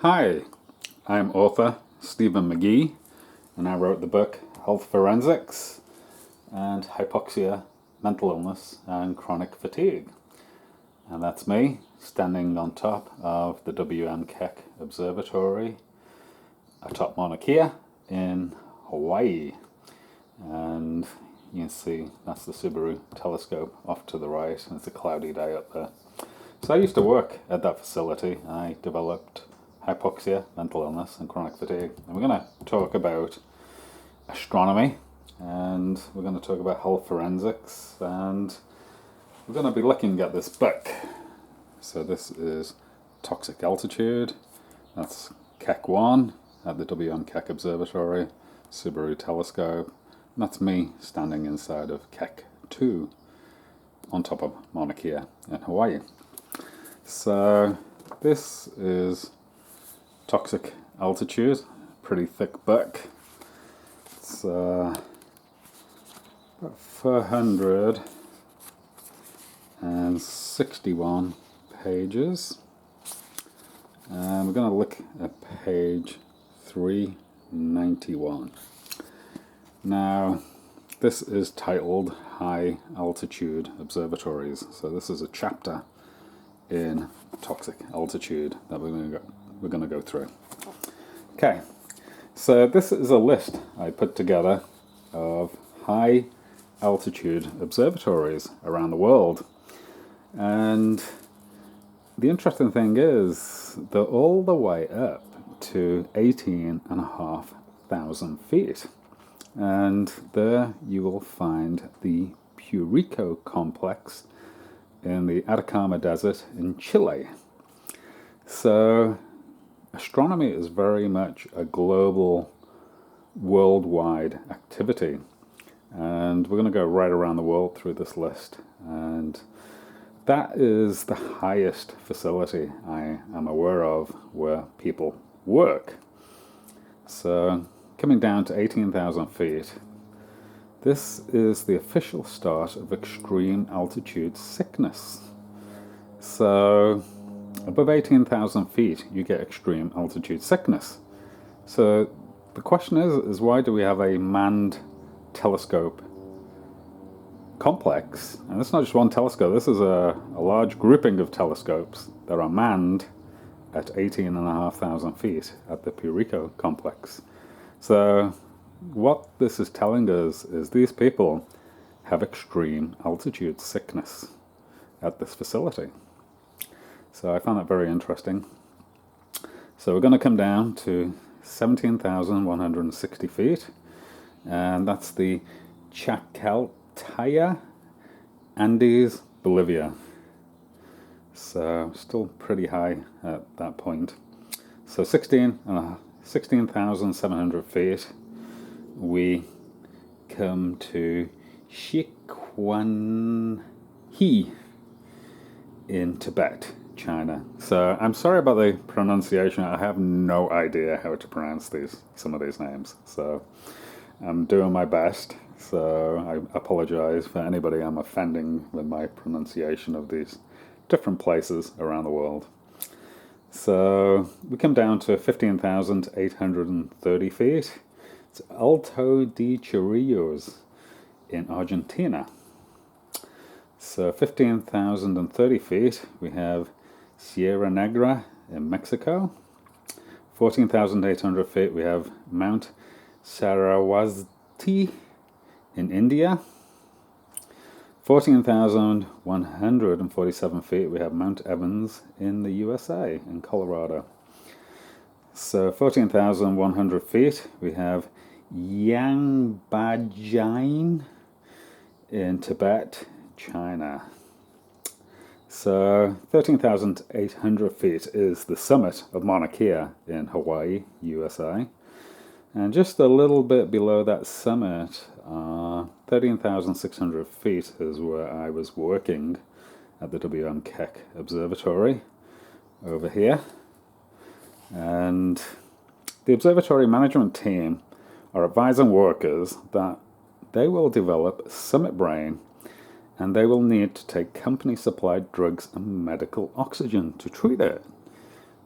Hi, I'm author Stephen McGee, and I wrote the book Health Forensics and Hypoxia, Mental Illness and Chronic Fatigue. And that's me standing on top of the WM Keck Observatory atop Mauna Kea in Hawaii. And you can see that's the Subaru telescope off to the right, and it's a cloudy day up there. So I used to work at that facility. I developed hypoxia, mental illness, and chronic fatigue. And we're going to talk about astronomy, and we're going to talk about health forensics, and we're going to be looking at this book. So this is Toxic Altitude. That's Keck 1 at the WM Keck Observatory, Subaru telescope. And that's me standing inside of Keck 2 on top of Mauna Kea in Hawaii. So this is Toxic Altitude, pretty thick book. It's about 461 pages. And we're going to look at page 391. Now, this is titled High Altitude Observatories. So this is a chapter in Toxic Altitude that we're going to go through. Okay, so this is a list I put together of high altitude observatories around the world. And the interesting thing is they're all the way up to 18,500 feet. And there you will find the Purico complex in the Atacama Desert in Chile. So astronomy is very much a global, worldwide activity. And we're going to go right around the world through this list. And that is the highest facility I am aware of where people work. So coming down to 18,000 feet, this is the official start of extreme altitude sickness. So above 18,000 feet, you get extreme altitude sickness. So the question is why do we have a manned telescope complex? And it's not just one telescope, this is a large grouping of telescopes that are manned at 18,500 feet at the Purico complex. So what this is telling us is these people have extreme altitude sickness at this facility. So I found that very interesting. So we're going to come down to 17,160 feet, and that's the Chacaltaya Andes, Bolivia. So still pretty high at that point. So 16,700 feet, we come to Shikwanhi in Tibet, China. So I'm sorry about the pronunciation. I have no idea how to pronounce some of these names. So I'm doing my best. So I apologize for anybody I'm offending with my pronunciation of these different places around the world. So we come down to 15,830 feet. It's Alto de Chorrillos in Argentina. So 15,030 feet, we have Sierra Negra in Mexico. 14,800 feet, we have Mount Sarawati in India. 14,147 feet, we have Mount Evans in the USA, in Colorado. So 14,100 feet, we have Yangbajine in Tibet, China. So 13,800 feet is the summit of Mauna Kea in Hawaii, USA. And just a little bit below that summit, 13,600 feet is where I was working at the WM Keck Observatory over here. And the observatory management team are advising workers that they will develop summit brain and they will need to take company-supplied drugs and medical oxygen to treat it.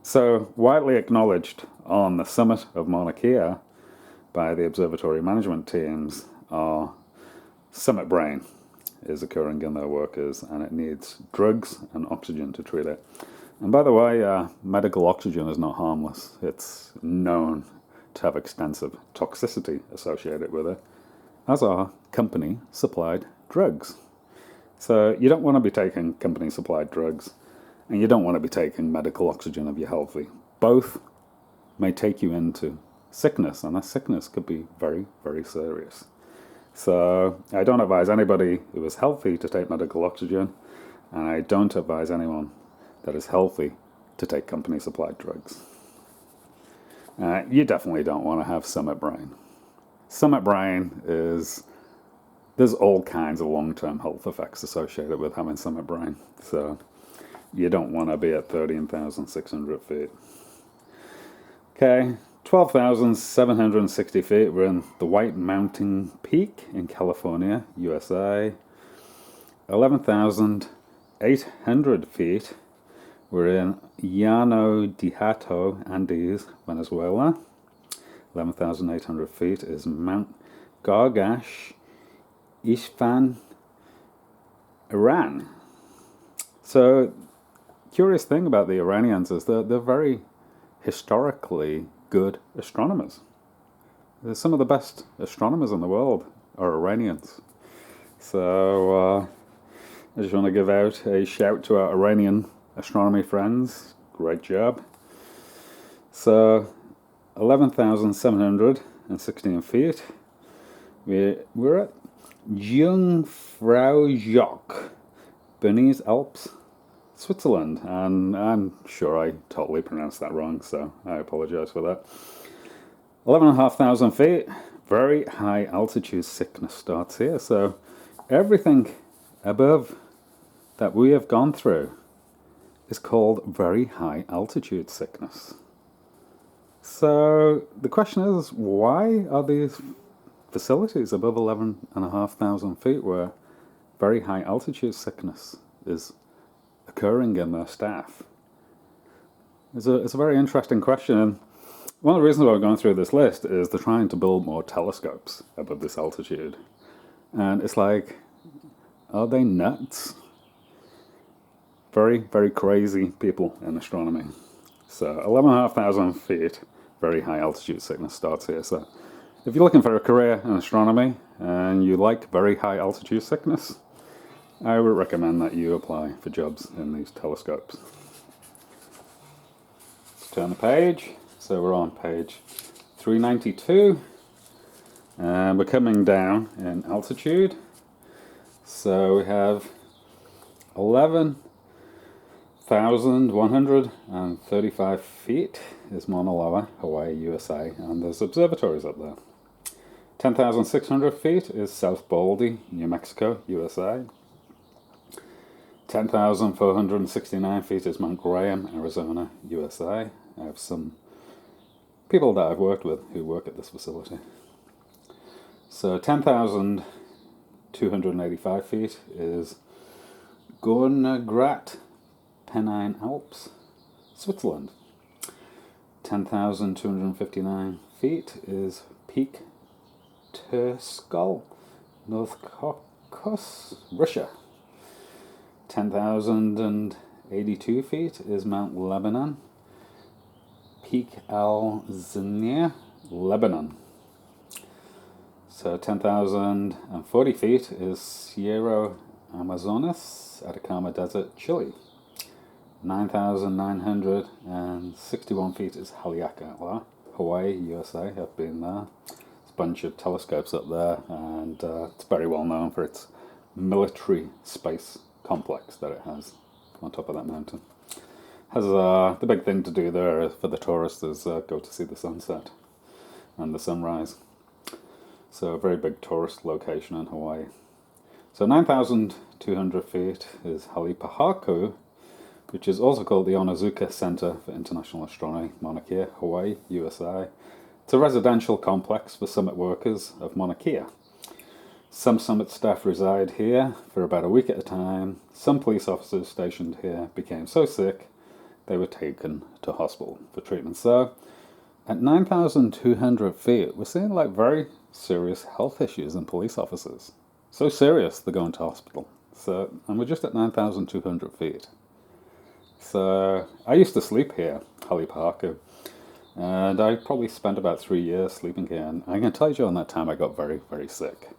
So, widely acknowledged on the summit of Mauna Kea by the observatory management teams are summit brain is occurring in their workers, and it needs drugs and oxygen to treat it. And by the way, medical oxygen is not harmless. It's known to have extensive toxicity associated with it, as are company-supplied drugs. So you don't want to be taking company-supplied drugs, and you don't want to be taking medical oxygen if you're healthy. Both may take you into sickness, and that sickness could be very, very serious. So I don't advise anybody who is healthy to take medical oxygen, and I don't advise anyone that is healthy to take company-supplied drugs. You definitely don't want to have summit brain. Summit brain is, there's all kinds of long-term health effects associated with having summit brain. So you don't want to be at 13,600 feet. Okay, 12,760 feet, we're in the White Mountain Peak in California, USA. 11,800 feet, we're in Llano de Hato, Andes, Venezuela. 11,800 feet is Mount Gargash, Isfahan, Iran. So, curious thing about the Iranians is that they're very historically good astronomers. Some of the best astronomers in the world are Iranians. So I just want to give out a shout to our Iranian astronomy friends. Great job. So 11,716 feet. We're at Jungfraujoch, Bernese Alps, Switzerland, and I'm sure I totally pronounced that wrong, so I apologize for that. 11,500 feet, very high altitude sickness starts here, so everything above that we have gone through is called very high altitude sickness. So the question is, why are these facilities above 11,500 feet where very high altitude sickness is occurring in their staff? It's a very interesting question, and one of the reasons why we're going through this list is they're trying to build more telescopes above this altitude. And it's like, are they nuts? Very, very crazy people in astronomy. So 11,500 feet, very high altitude sickness starts here. So if you're looking for a career in astronomy and you like very high altitude sickness, I would recommend that you apply for jobs in these telescopes. Let's turn the page. So we're on page 392. And we're coming down in altitude. So we have 11,135 feet is Mauna Loa, Hawaii, USA, and there's observatories up there. 10,600 feet is South Baldy, New Mexico, USA. 10,469 feet is Mount Graham, Arizona, USA. I have some people that I've worked with who work at this facility. So 10,285 feet is Gornergrat, Pennine Alps, Switzerland. 10,259 feet is Peak Terskol, North Caucasus, Russia. 10,082 feet is Mount Lebanon, Peak Al Zinir, Lebanon. So 10,040 feet is Sierra Amazonas, Atacama Desert, Chile. 9,961 feet is Haleakala, Hawaii, USA. I've been there. There's a bunch of telescopes up there, and it's very well known for its military space complex that it has on top of that mountain. Has the big thing to do there for the tourists is go to see the sunset and the sunrise. So a very big tourist location in Hawaii. So 9,200 feet is Halepahaku, which is also called the Onizuka Center for International Astronomy, Mauna Kea, Hawaii, USA. It's a residential complex for summit workers of Mauna Kea. Some summit staff reside here for about a week at a time. Some police officers stationed here became so sick they were taken to hospital for treatment. So at 9,200 feet, we're seeing like very serious health issues in police officers. So serious, they're going to hospital. So, and we're just at 9,200 feet. So I used to sleep here, Haliparku, and I probably spent about 3 years sleeping here. And I can tell you during that time I got very, very sick.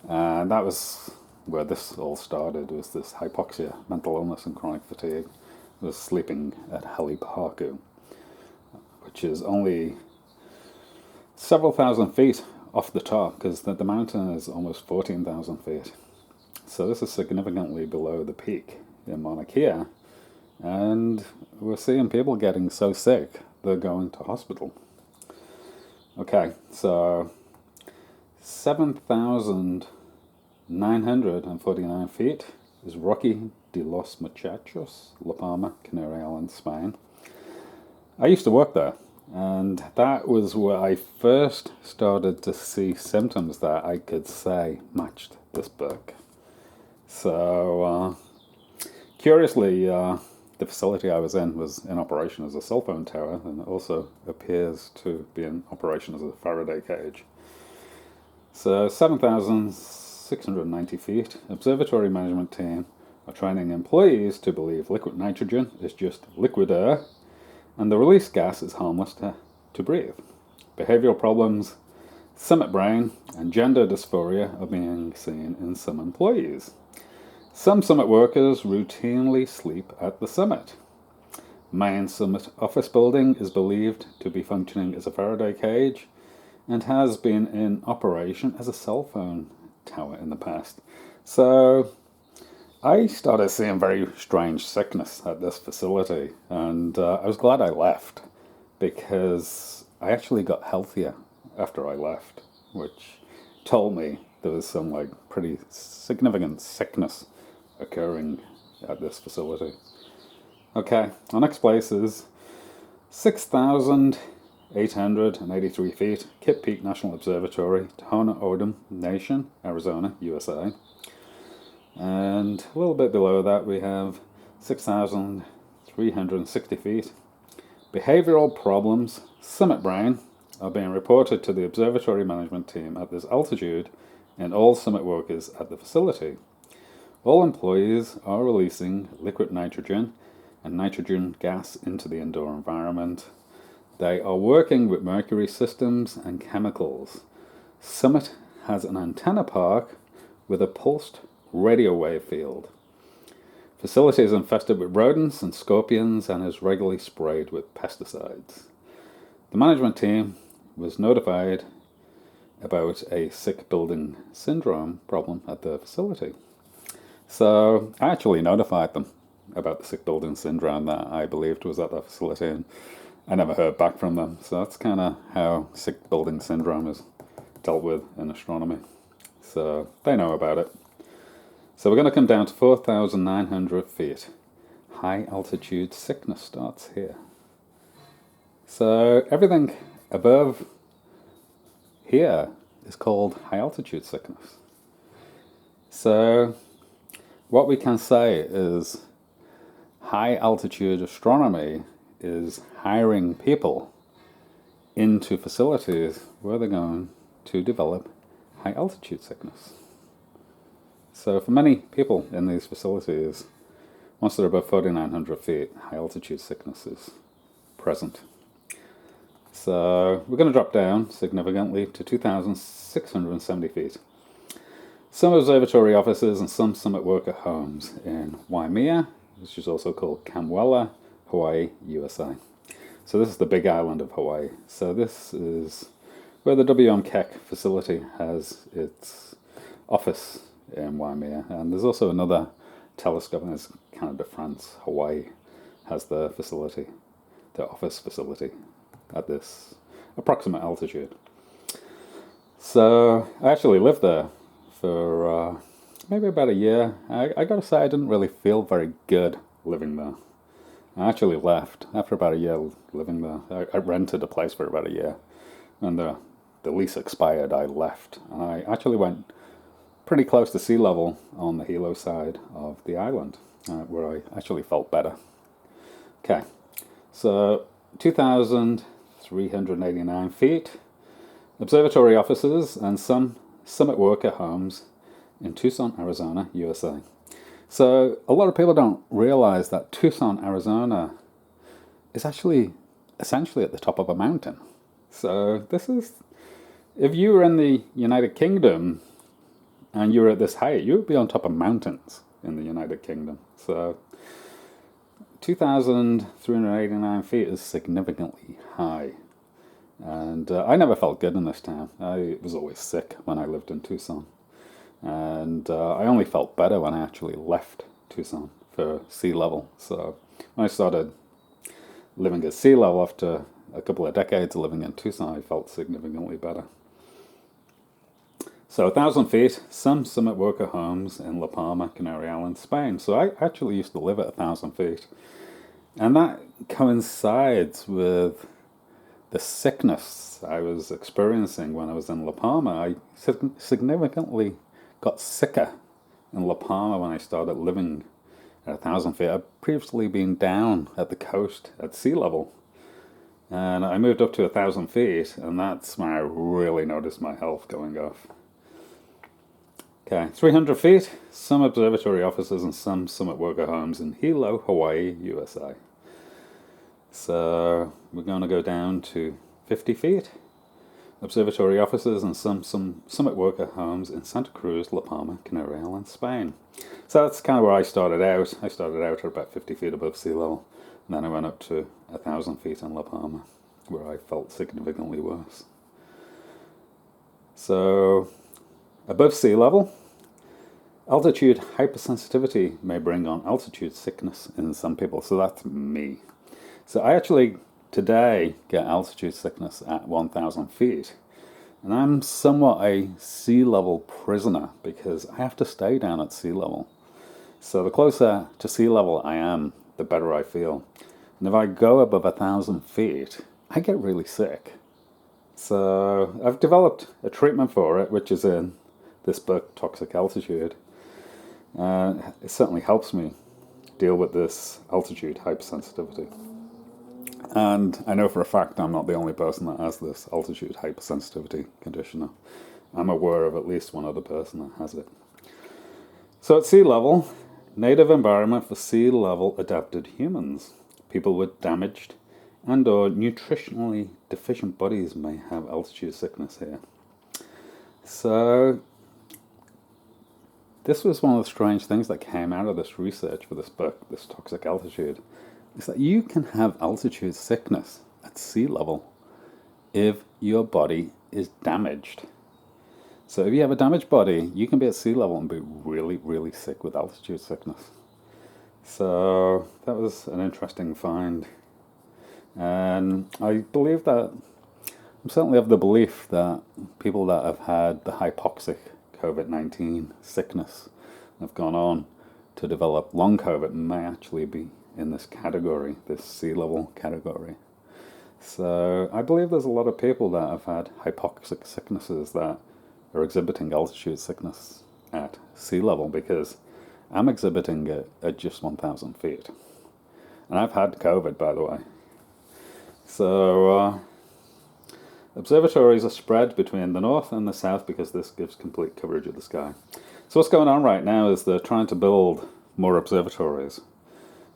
And that was where this all started, was this hypoxia, mental illness and chronic fatigue. I was sleeping at Haliparku, which is only several thousand feet off the top, because the mountain is almost 14,000 feet. So this is significantly below the peak in Mauna Kea. And we're seeing people getting so sick, they're going to hospital. Okay, so 7,949 feet is Roque de los Muchachos, La Palma, Canary Islands, Spain. I used to work there, and that was where I first started to see symptoms that I could say matched this book. So, curiously, the facility I was in was in operation as a cell phone tower, and it also appears to be in operation as a Faraday cage. So 7,690 feet, observatory management team are training employees to believe liquid nitrogen is just liquid air, and the released gas is harmless to breathe. Behavioral problems, summit brain, and gender dysphoria are being seen in some employees. Some summit workers routinely sleep at the summit. Main summit office building is believed to be functioning as a Faraday cage and has been in operation as a cell phone tower in the past. So I started seeing very strange sickness at this facility, and I was glad I left, because I actually got healthier after I left, which told me there was some like pretty significant sickness occurring at this facility. Okay, our next place is 6,883 feet, Kip Peak National Observatory, Tohono O'odham Nation, Arizona, USA. And a little bit below that we have 6,360 feet. Behavioral problems, summit brain, are being reported to the observatory management team at this altitude and all summit workers at the facility. All employees are releasing liquid nitrogen and nitrogen gas into the indoor environment. They are working with mercury systems and chemicals. Summit has an antenna park with a pulsed radio wave field. Facility is infested with rodents and scorpions and is regularly sprayed with pesticides. The management team was notified about a sick building syndrome problem at the facility. So I actually notified them about the sick building syndrome that I believed was at the facility, and I never heard back from them. So that's kind of how sick building syndrome is dealt with in astronomy. So they know about it. So we're going to come down to 4,900 feet. High altitude sickness starts here. So everything above here is called high altitude sickness. So what we can say is high altitude astronomy is hiring people into facilities where they're going to develop high altitude sickness. So for many people in these facilities, once they're above 4,900 feet, high altitude sickness is present. So we're going to drop down significantly to 2,670 feet. Some observatory offices and some summit worker homes in Waimea, which is also called Kamwela, Hawaii, USA. So this is the big island of Hawaii. So this is where the WM Keck facility has its office in Waimea. And there's also another telescope, and it's Canada, France, Hawaii has the facility, the office facility at this approximate altitude. So I actually lived there for maybe about a year. I gotta say I didn't really feel very good living there. I actually left after about a year living there. I rented a place for about a year. And the lease expired, I left. And I actually went pretty close to sea level on the Hilo side of the island, where I actually felt better. Okay, So 2,389 feet, observatory offices and some summit worker homes in Tucson, Arizona, USA. So a lot of people don't realize that Tucson, Arizona is actually essentially at the top of a mountain. So this is, if you were in the United Kingdom and you were at this height, you would be on top of mountains in the United Kingdom. So 2,389 feet is significantly high. And I never felt good in this town. I was always sick when I lived in Tucson. And I only felt better when I actually left Tucson for sea level. So when I started living at sea level after a couple of decades of living in Tucson, I felt significantly better. So 1,000 feet, some summit worker homes in La Palma, Canary Islands, Spain. So I actually used to live at 1,000 feet. And that coincides with the sickness I was experiencing when I was in La Palma. I significantly got sicker in La Palma when I started living at 1,000 feet. I'd previously been down at the coast at sea level. And I moved up to 1,000 feet, and that's when I really noticed my health going off. Okay, 300 feet, some observatory offices and some summit worker homes in Hilo, Hawaii, USA. So we're going to go down to 50 feet. Observatory offices and some summit worker homes in Santa Cruz, La Palma, Canary Islands, Spain. So that's kind of where I started out. I started out at about 50 feet above sea level, and then I went up to 1,000 feet in La Palma, where I felt significantly worse. So above sea level, altitude hypersensitivity may bring on altitude sickness in some people. So that's me. So I actually today get altitude sickness at 1,000 feet. And I'm somewhat a sea level prisoner because I have to stay down at sea level. So the closer to sea level I am, the better I feel. And if I go above 1,000 feet, I get really sick. So I've developed a treatment for it, which is in this book, Toxic Altitude. It certainly helps me deal with this altitude hypersensitivity. And I know for a fact I'm not the only person that has this altitude hypersensitivity condition. I'm aware of at least one other person that has it. So at sea level, native environment for sea level adapted humans. People with damaged and or nutritionally deficient bodies may have altitude sickness here. So this was one of the strange things that came out of this research for this book, this Toxic Altitude, is that you can have altitude sickness at sea level if your body is damaged. So if you have a damaged body, you can be at sea level and be really, really sick with altitude sickness. So that was an interesting find. And I believe that, I'm certainly of the belief that people that have had the hypoxic COVID-19 sickness have gone on to develop long COVID may actually be in this category, this sea level category. So I believe there's a lot of people that have had hypoxic sicknesses that are exhibiting altitude sickness at sea level, because I'm exhibiting it at just 1,000 feet. And I've had COVID, by the way. So observatories are spread between the north and the south because this gives complete coverage of the sky. So what's going on right now is they're trying to build more observatories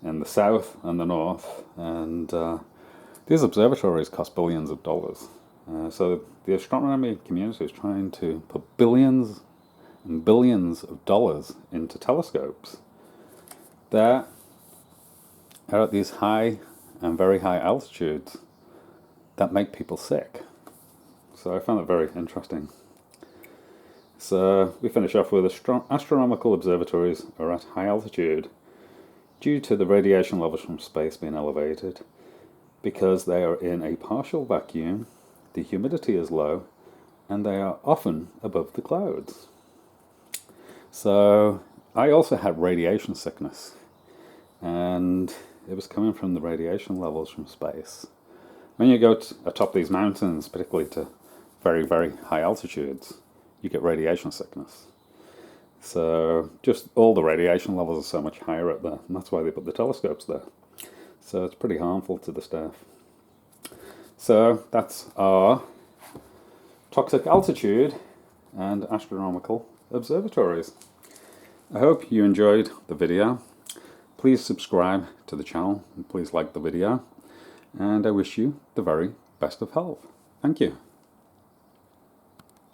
in the south and the north, and these observatories cost billions of dollars. So the astronomy community is trying to put billions and billions of dollars into telescopes that are at these high and very high altitudes that make people sick. So I found it very interesting. So we finish off with astronomical observatories are at high altitude due to the radiation levels from space being elevated, because they are in a partial vacuum, the humidity is low, and they are often above the clouds. So I also had radiation sickness, and it was coming from the radiation levels from space. When you go atop these mountains, particularly to very, very high altitudes, you get radiation sickness. So just all the radiation levels are so much higher up there, and that's why they put the telescopes there. So it's pretty harmful to the staff. So that's our toxic altitude and astronomical observatories. I hope you enjoyed the video. Please subscribe to the channel and please like the video. And I wish you the very best of health. Thank you.